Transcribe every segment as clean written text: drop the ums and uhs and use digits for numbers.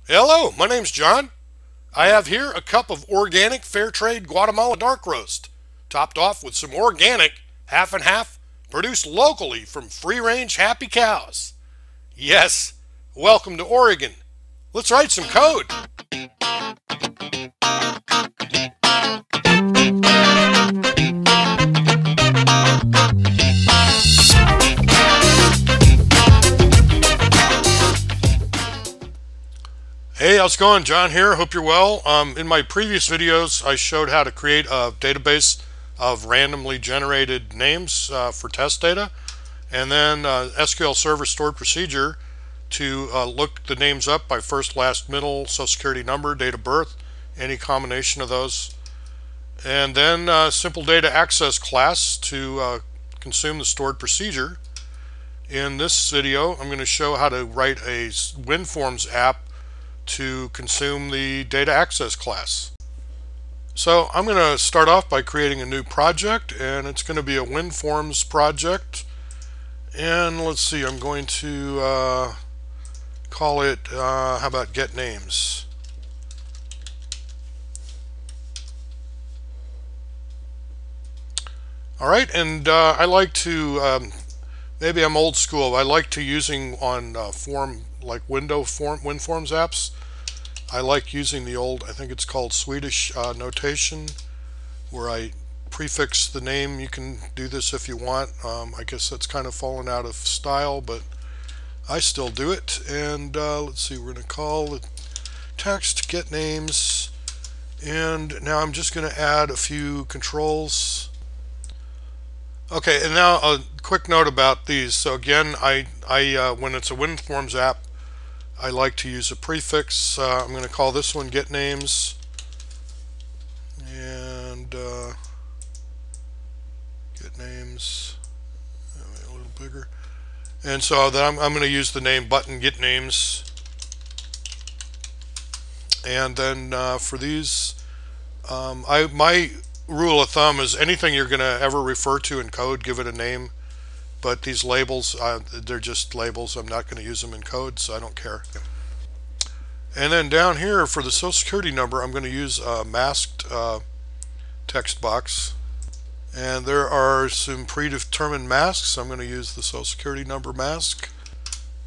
Hello, my name's John. I have here a cup of organic fair trade Guatemala dark roast, topped off with some organic half and half produced locally from free range happy cows. Yes, welcome to Oregon. Let's write some code. Hey, how's it going? John here. Hope you're well. In my previous videos, I showed how to create a database of randomly generated names for test data, and then SQL Server stored procedure to look the names up by first, last, middle, social security number, date of birth, any combination of those, and then simple data access class to consume the stored procedure. In this video, I'm going to show how to write a WinForms app to consume the data access class. So I'm going to start off by creating a new project, and it's going to be a WinForms project. And let's see, I'm going to call it, how about get names? Alright, and I like to, maybe I'm old school, I like to using on form like WinForms apps. I like using the old, I think it's called Swedish notation, where I prefix the name. You can do this if you want. I guess that's kind of fallen out of style, but I still do it. And let's see, we're going to call the text get names. And now I'm just going to add a few controls. Okay, and now a quick note about these. So again, when it's a WinForms app, I like to use a prefix. I'm going to call this one get names, and get names a little bigger. And so then I'm going to use the name button get names. And then for these, my rule of thumb is anything you're going to ever refer to in code, give it a name. But these labels, they're just labels. I'm not going to use them in code, so I don't care. And then down here for the social security number, I'm going to use a masked text box. And there are some predetermined masks. I'm going to use the social security number mask.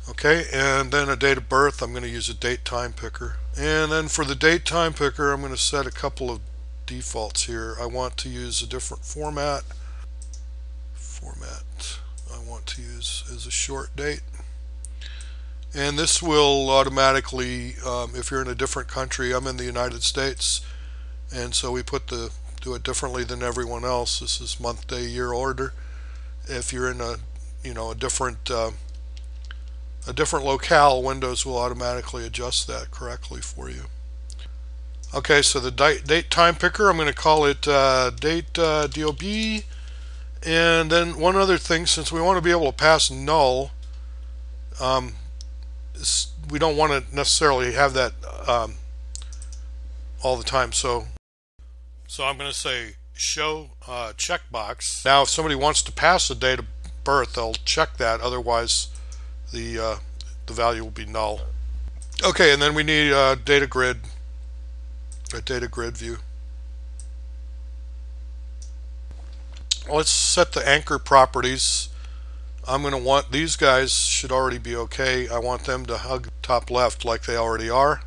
Okay, and then a date of birth, I'm going to use a date time picker. And then for the date time picker, I'm going to set a couple of defaults here. I want to use a different format. I want to use as a short date, and this will automatically, if you're in a different country, I'm in the United States, and so we do it differently than everyone else. This is month, day, year order. If you're in a different locale, Windows will automatically adjust that correctly for you. Okay, so the date time picker, I'm going to call it date DOB. And then one other thing, since we want to be able to pass null, we don't want to necessarily have that all the time. So I'm going to say show checkbox. Now if somebody wants to pass a date of birth, they'll check that. Otherwise the value will be null. Okay, and then we need a DataGridView. Let's set the anchor properties. I'm going to want these guys should already be okay. I want them to hug top left like they already are.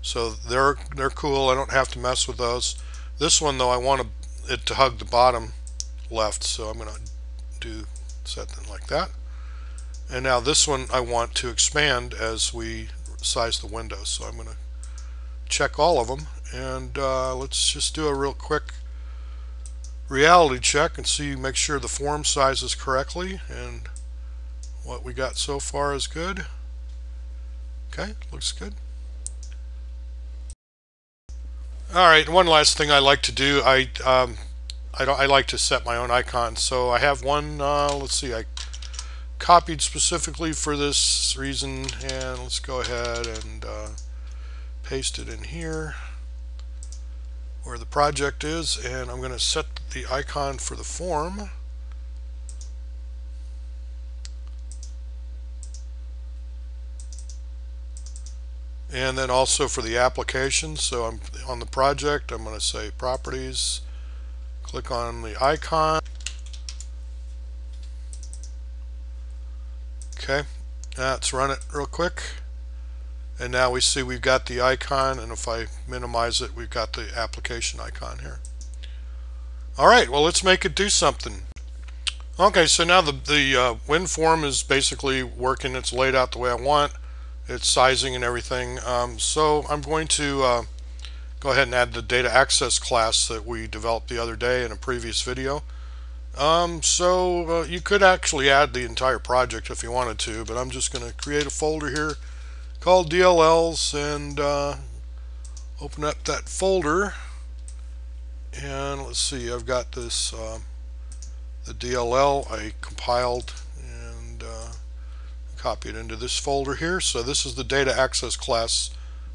So they're cool. I don't have to mess with those. This one though, I want it to hug the bottom left, so I'm going to set them like that. And now this one I want to expand as we size the window. So I'm going to check all of them, and let's just do a real quick reality check and make sure the form sizes correctly, and what we got so far is good. Okay, looks good. Alright, one last thing I like to do, I like to set my own icons. So I have one, let's see, I copied specifically for this reason, and let's go ahead and paste it in here where the project is, and I'm going to set the icon for the form. And then also for the application, so I'm on the project, I'm going to say properties, click on the icon. Okay, let's run it real quick. And now we see we've got the icon, and if I minimize it, we've got the application icon here. Alright, well, let's make it do something. Okay, so now the WinForm is basically working. It's laid out the way I want. It's sizing and everything. So I'm going to go ahead and add the data access class that we developed the other day in a previous video. You could actually add the entire project if you wanted to, but I'm just going to create a folder here called DLLs and open up that folder. And let's see, I've got this the DLL I compiled and copied into this folder here. So this is the data access class,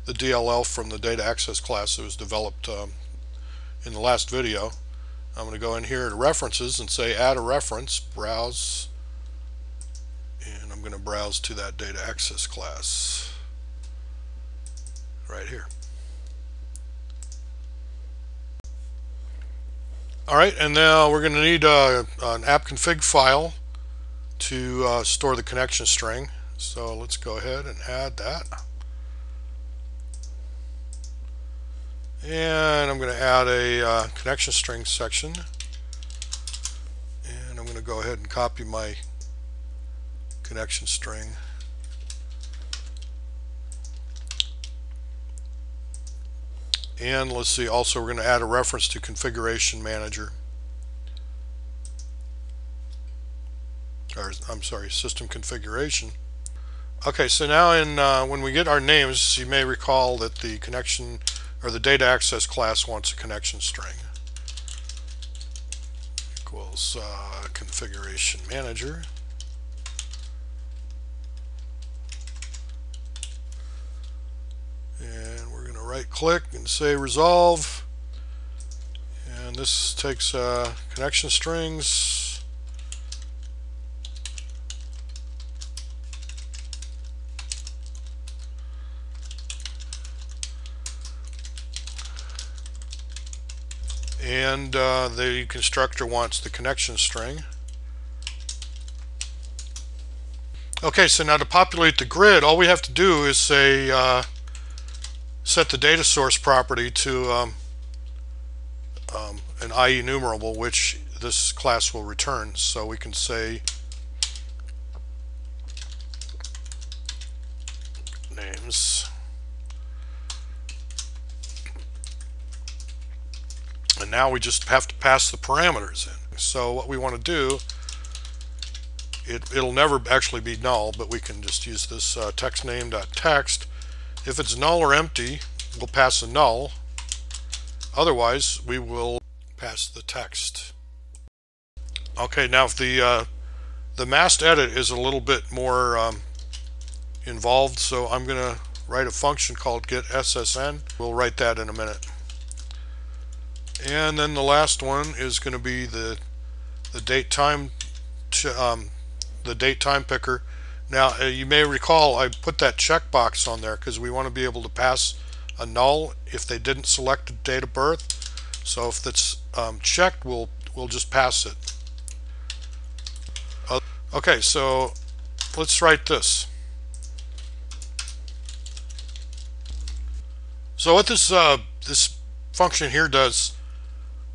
the DLL from the data access class that was developed in the last video. I'm going to go in here to references and say add a reference, browse, and I'm going to browse to that data access class right here. Alright, and now we're going to need an app config file to store the connection string. So let's go ahead and add that. And I'm going to add a connection string section. And I'm going to go ahead and copy my connection string. And let's see, also we're going to add a reference to configuration manager. Or, I'm sorry, system configuration. Okay, so now when we get our names, you may recall that the connection or the data access class wants a connection string. Equals configuration manager. And we're going to right click and say resolve, and this takes connection strings, and the constructor wants the connection string. Okay, so now to populate the grid, all we have to do is say set the data source property to an IEnumerable, which this class will return. So we can say names, and now we just have to pass the parameters in. So what we want to do, it'll never actually be null, but we can just use this text name.text. If it's null or empty, we'll pass a null. Otherwise, we will pass the text. Okay, now if the masked edit is a little bit more involved, so I'm going to write a function called getSSN. We'll write that in a minute. And then the last one is going to be the date time picker. Now you may recall I put that checkbox on there because we want to be able to pass a null if they didn't select a date of birth. So if that's checked, we'll just pass it. Okay, so let's write this. So what this function here does,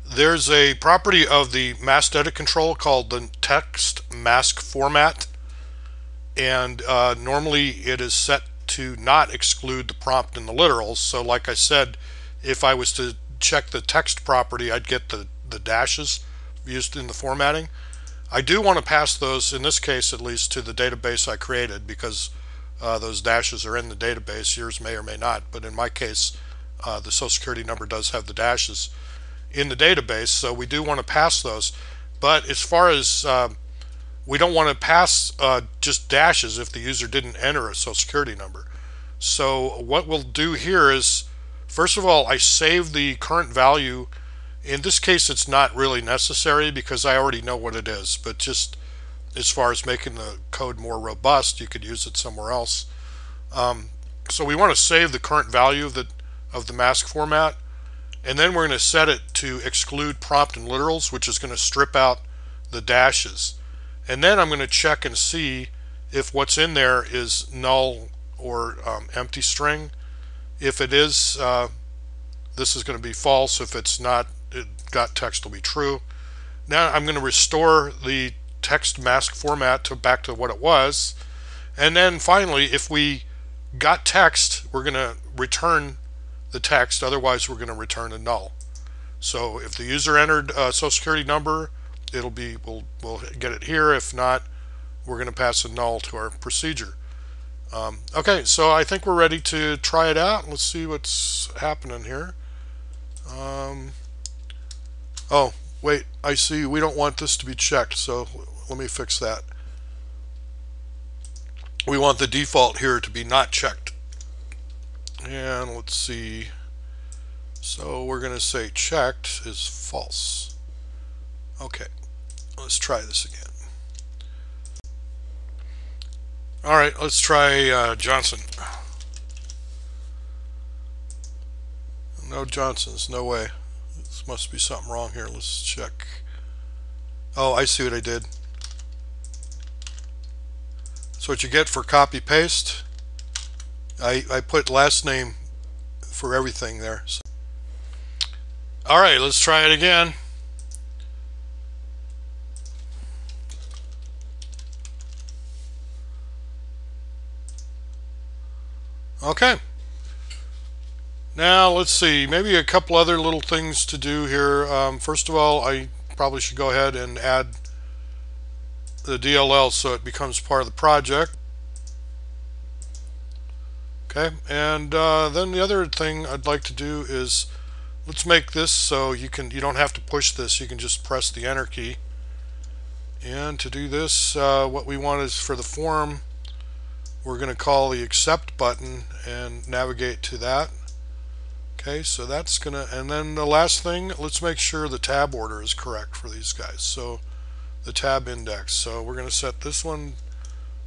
there's a property of the masked edit control called the text mask format. And normally it is set to not exclude the prompt and the literals. So like I said, if I was to check the text property, I'd get the dashes used in the formatting. I do want to pass those, in this case at least, to the database I created, because those dashes are in the database. Yours may or may not, but in my case the Social Security number does have the dashes in the database, so we do want to pass those. But as far as we don't want to pass just dashes if the user didn't enter a Social Security number. So what we'll do here is, first of all, I save the current value. In this case it's not really necessary because I already know what it is, but just as far as making the code more robust, you could use it somewhere else. So we want to save the current value of the mask format, and then we're going to set it to exclude prompt and literals, which is going to strip out the dashes. And then I'm going to check and see if what's in there is null or empty string. If it is, this is going to be false. If it's not, got text will be true. Now I'm going to restore the text mask format back to what it was. And then finally, if we got text, we're going to return the text. Otherwise, we're going to return a null. So if the user entered a social security number, it'll be, we'll get it here. If not, we're going to pass a null to our procedure. Okay, so I think we're ready to try it out. Let's see what's happening here. Oh, wait, I see we don't want this to be checked, so let me fix that. We want the default here to be not checked. And let's see. So we're going to say checked is false. Okay, let's try this again. All right, let's try Johnson. No Johnsons, no way. This must be something wrong here. Let's check. Oh, I see what I did. So what you get for copy paste, I put last name for everything there. So. All right, let's try it again. Okay. Now let's see, maybe a couple other little things to do here. First of all, I probably should go ahead and add the DLL so it becomes part of the project. Okay, and then the other thing I'd like to do is let's make this so you don't have to push this, you can just press the enter key. And to do this, what we want is for the form, we're going to call the accept button and navigate to that. Okay, so that's gonna, and then the last thing, let's make sure the tab order is correct for these guys. So the tab index. So we're going to set this one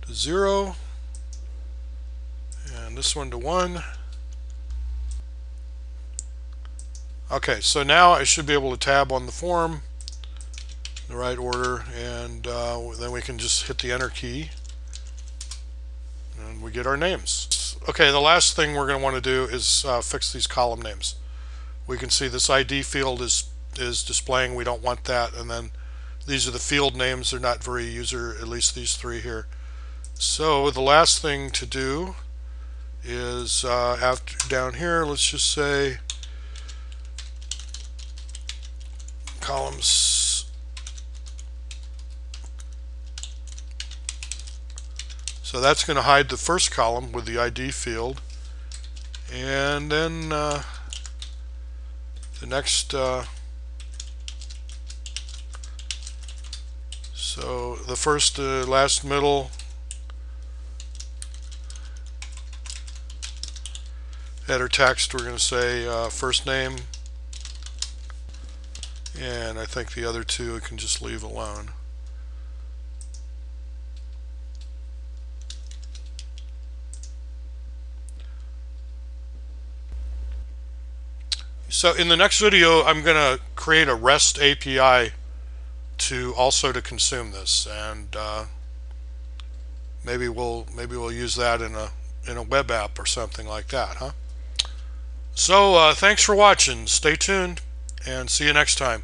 to 0 and this one to 1. Okay, so now I should be able to tab on the form in the right order, and then we can just hit the enter key and we get our names. Okay, the last thing we're going to want to do is fix these column names. We can see this ID field is displaying, we don't want that, and then these are the field names. They're not very user, at least these three here. So the last thing to do is after down here, let's just say columns. So that's going to hide the first column with the ID field, and then the next so the first, last, middle, header text, we're going to say first name, and I think the other two I can just leave alone. So in the next video, I'm going to create a REST API to consume this, and maybe we'll use that in a web app or something like that, huh? So thanks for watching. Stay tuned and see you next time.